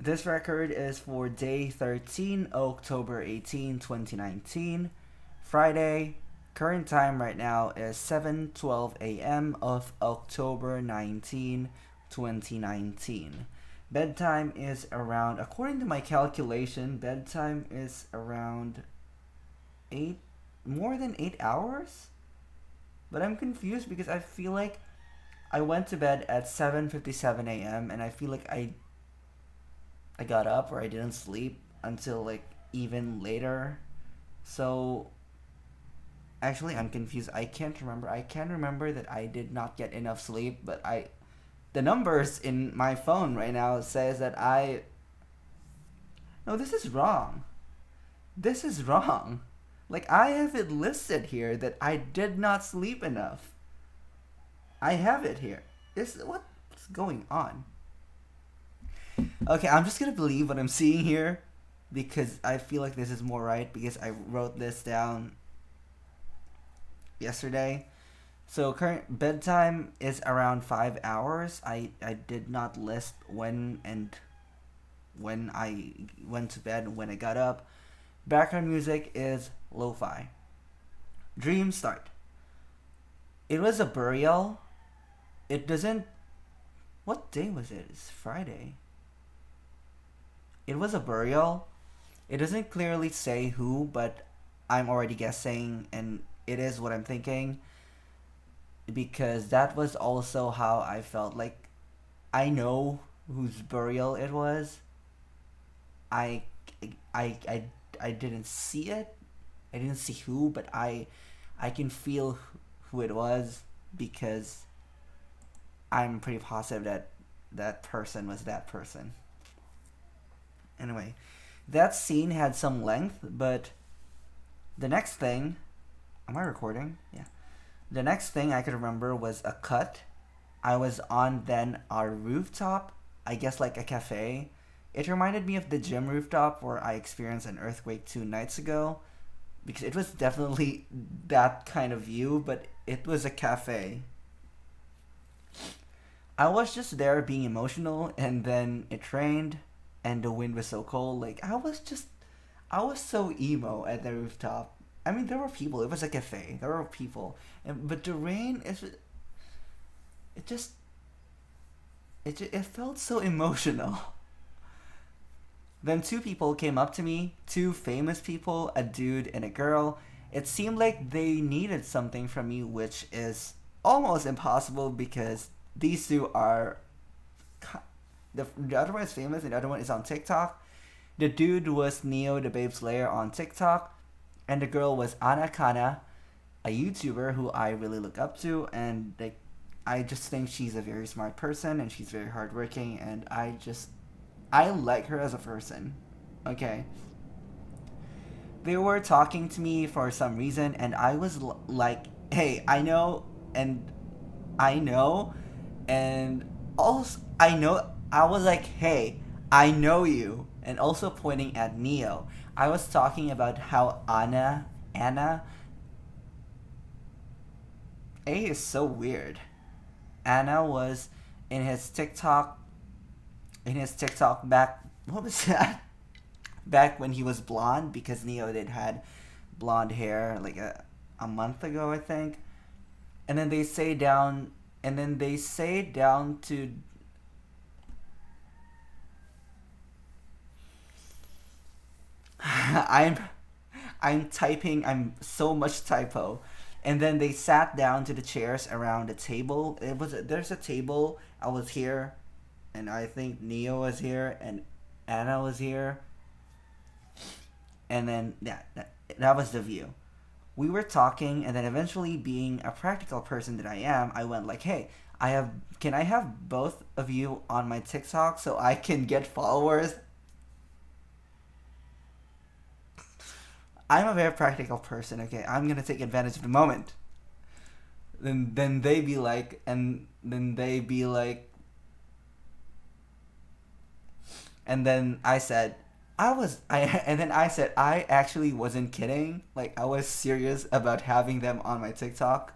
This record is for day 13, October 18, 2019, Friday. Current time right now is 7:12 a.m. of October 19, 2019. Bedtime is around, according to my calculation, bedtime is around 8, more than 8 hours? But I'm confused because I feel like I went to bed at 7:57 a.m. and I feel like I got up or I didn't sleep until like even later. So actually I'm confused. I can't remember. I can remember that I did not get enough sleep, but I the numbers in my phone right now says that I no, this is wrong. This is wrong. Like I have it listed here that I did not sleep enough. I have it here. What's going on? Okay, I'm just gonna believe what I'm seeing here because I feel like this is more right because I wrote this down yesterday. So current bedtime is around 5 hours. I did not list when I went to bed and when I got up. Background music is lo-fi. Dream start. It was a burial. It doesn't. What day was it? It's Friday. It was a burial. It doesn't clearly say who, but I'm already guessing, and it is what I'm thinking. Because that was also how I felt. Like, I know whose burial it was. I, I, I, I didn't see it. I didn't see who, but I can feel who it was because I'm pretty positive that that person was that person. Anyway, that scene had some length, but the next thing, am I recording? Yeah. The next thing I could remember was a cut. I was on then our rooftop, I guess like a cafe. It reminded me of the gym rooftop where I experienced an earthquake 2 nights ago. Because it was definitely that kind of view, but it was a cafe. I was just there being emotional, and then it rained, and the wind was so cold. Like, I was so emo at the rooftop. I mean, there were people. It was a cafe. There were people, but the rain it just it felt so emotional. Then two people came up to me, two famous people, a dude and a girl. It seemed like they needed something from me, which is almost impossible because these two are the other one is famous and the other one is on TikTok. The dude was Neo the Babe Slayer on TikTok, and the girl was Anna Kana, a YouTuber who I really look up to, and like I just think she's a very smart person and she's very hardworking, and I like her as a person. Okay. They were talking to me for some reason, and I was like, "Hey, I know, and also I know." I was like, "Hey, I know you," and also pointing at Neo. I was talking about how Anna, A is so weird. Anna was in his TikTok, back. What was that? Back when he was blonde, because Neo did had blonde hair like a month ago, I think. And then they say down, to I'm I'm typing. I'm so much typo. And then they sat down to the chairs around the table. There's a table. I was here, and I think Neo was here, and Anna was here, and then that was the view. We were talking, and then eventually, being a practical person that I am, I went like, "Hey, can I have both of you on my TikTok so I can get followers?" I'm a very practical person. Okay, I'm gonna take advantage of the moment. Then they be like, and then they be like, and then I said, and then I said I actually wasn't kidding. Like I was serious about having them on my TikTok.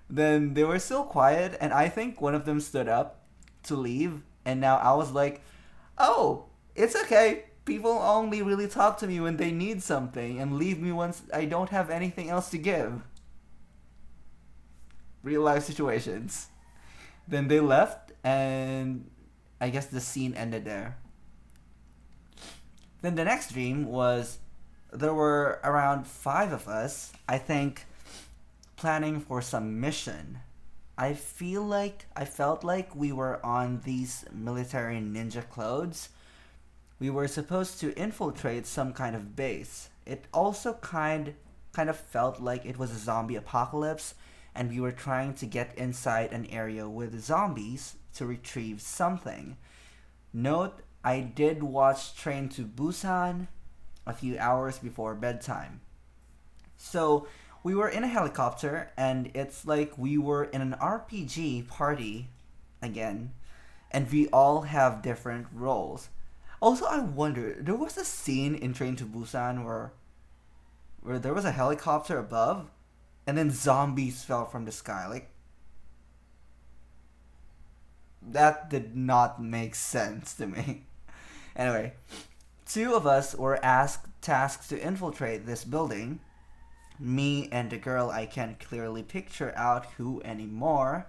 Then they were still quiet, and I think one of them stood up to leave, and now I was like, Oh, it's okay. People only really talk to me when they need something and leave me once I don't have anything else to give. Real life situations. Then they left, and I guess the scene ended there. Then the next dream was there were around five of us, I think, planning for some mission. I felt like we were on these military ninja clothes. We were supposed to infiltrate some kind of base. It also kind of felt like it was a zombie apocalypse and we were trying to get inside an area with zombies to retrieve something. Note, I did watch Train to Busan a few hours before bedtime. So, we were in a helicopter and it's like we were in an RPG party again and we all have different roles. Also, I wonder, there was a scene in Train to Busan where there was a helicopter above and then zombies fell from the sky. Like that did not make sense to me. Anyway, two of us were asked tasked to infiltrate this building. Me and the girl I can't clearly picture out who anymore.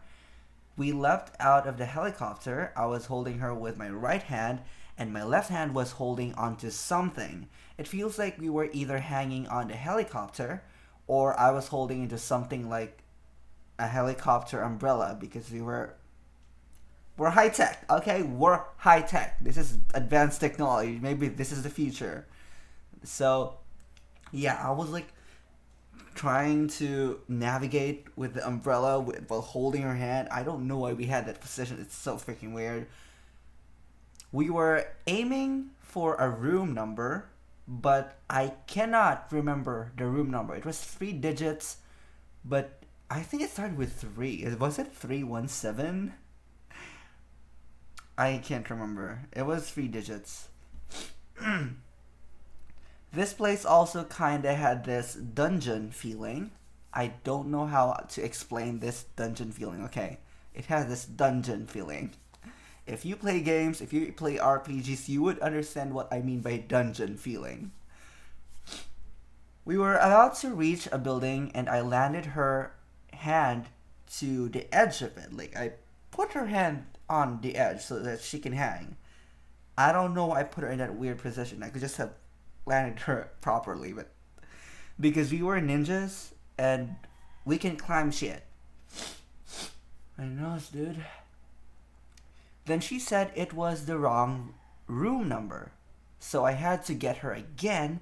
We leapt out of the helicopter. I was holding her with my right hand, and my left hand was holding onto something. It feels like we were either hanging on the helicopter, or I was holding into something like a helicopter umbrella because we're high tech, okay? We're high tech. This is advanced technology. Maybe this is the future. So, yeah, I was like trying to navigate with the umbrella while holding her hand. I don't know why we had that position. It's so freaking weird. We were aiming for a room number, but I cannot remember the room number. It was three digits, but I think it started with three. Was it 317? I can't remember. It was three digits. This place also kinda had this dungeon feeling. I don't know how to explain this dungeon feeling. Okay, it has this dungeon feeling. If you play games, if you play RPGs, you would understand what I mean by dungeon feeling. We were about to reach a building and I landed her hand to the edge of it. Like I put her hand on the edge so that she can hang. I don't know why I put her in that weird position. I could just have landed her properly, but because we were ninjas and we can climb shit. I know, dude. Then she said it was the wrong room number. So I had to get her again,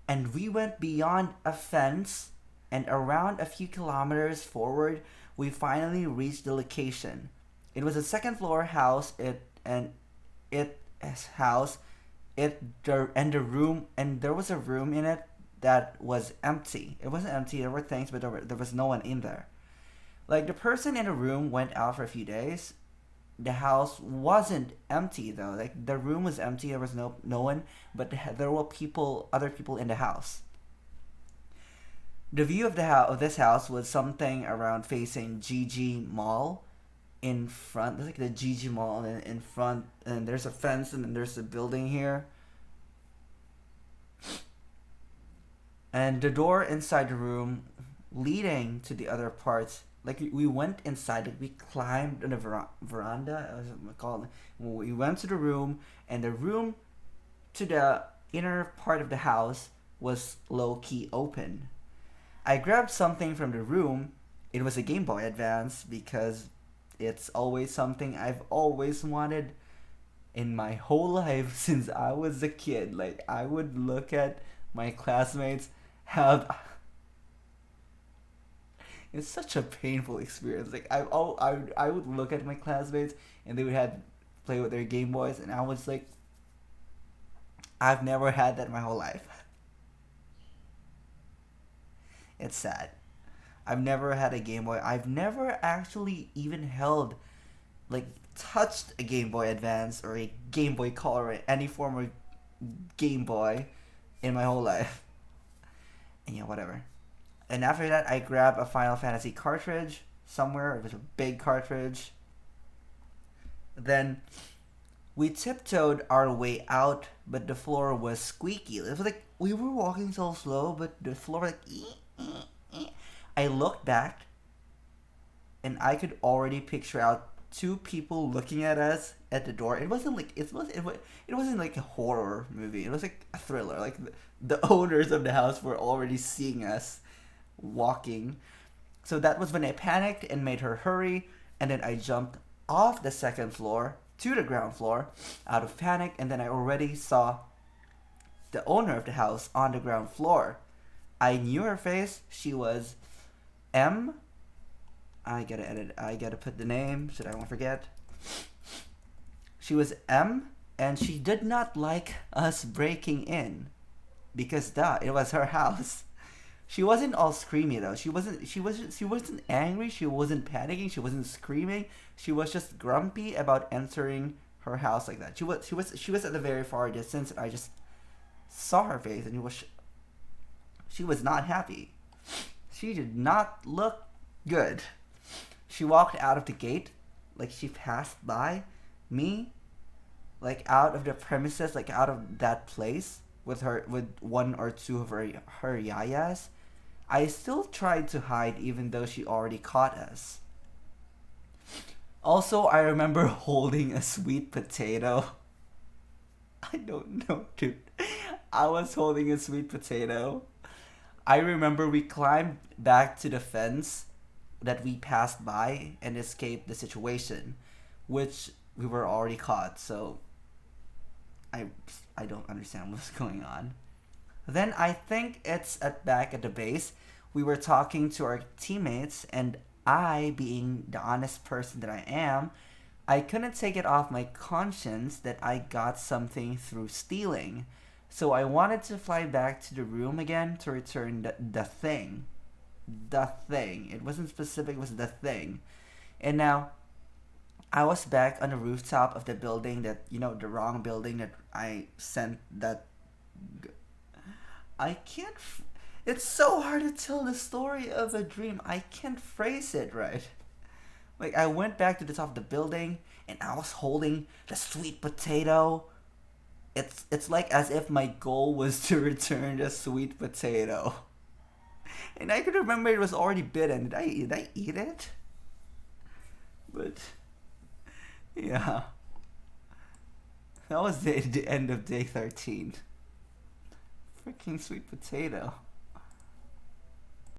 and we went beyond a fence and around a few kilometers forward, we finally reached the location. It was a second floor house. It house and the room and there was a room in it that was empty. It wasn't empty. There were things, but there was no one in there. Like the person in the room went out for a few days. The house wasn't empty though. Like the room was empty. There was no one, but there were other people in the house. The view of of this house was something around facing GG Mall in front. There's like the GG Mall in front, and there's a fence, and then there's a building here. And the door inside the room leading to the other parts, like we went inside, like we climbed on the veranda, as it called. We went to the room, and the room to the inner part of the house was low key open. I grabbed something from the room. It was a Game Boy Advance because it's always something I've always wanted in my whole life since I was a kid. Like I would look at my classmates have it's such a painful experience. Like I would look at my classmates and they would have play with their Game Boys and I was like I've never had that my whole life. It's sad. I've never had a Game Boy. I've never actually even held, like, touched a Game Boy Advance or a Game Boy Color or any form of Game Boy in my whole life. And yeah, whatever. And after that, I grabbed a Final Fantasy cartridge somewhere. It was a big cartridge. Then We tiptoed our way out, but the floor was squeaky. It was like we were walking so slow, but the floor like. I looked back, and I could already picture out two people looking at us at the door. It wasn't like it wasn't like a horror movie. It was like a thriller. Like the owners of the house were already seeing us walking. So that was when I panicked and made her hurry, and then I jumped off the second floor to the ground floor out of panic, and then I already saw the owner of the house on the ground floor. I knew her face. She was M. I gotta edit. I gotta put the name so that I won't forget. She was M, and she did not like us breaking in because duh, it was her house. She wasn't all screamy though. She wasn't angry. She wasn't panicking. She wasn't screaming. She was just grumpy about entering her house like that. She was at the very far distance. I just saw her face, and she was not happy. She did not look good. She walked out of the gate, like she passed by me, like out of the premises, like out of that place with one or two of her yayas. I still tried to hide even though she already caught us. Also, I remember holding a sweet potato. I don't know, dude. I was holding a sweet potato. I remember we climbed back to the fence that we passed by and escaped the situation, which we were already caught. So I I don't understand what's going on. Then I think it's at back at the base. We were talking to our teammates, and I, being the honest person that I am, I couldn't take it off my conscience that I got something through stealing. So I wanted to fly back to the room again to return the thing. The thing. It wasn't specific, it was the thing. And now, I was back on the rooftop of the building that, the wrong building that I sent that. I can't. It's so hard to tell the story of a dream. I can't phrase it right. Like, I went back to the top of the building and I was holding the sweet potato. It's like as if my goal was to return the sweet potato. And I could remember it was already bitten. Did I eat it? But yeah. That was the end of day 13. Freaking sweet potato.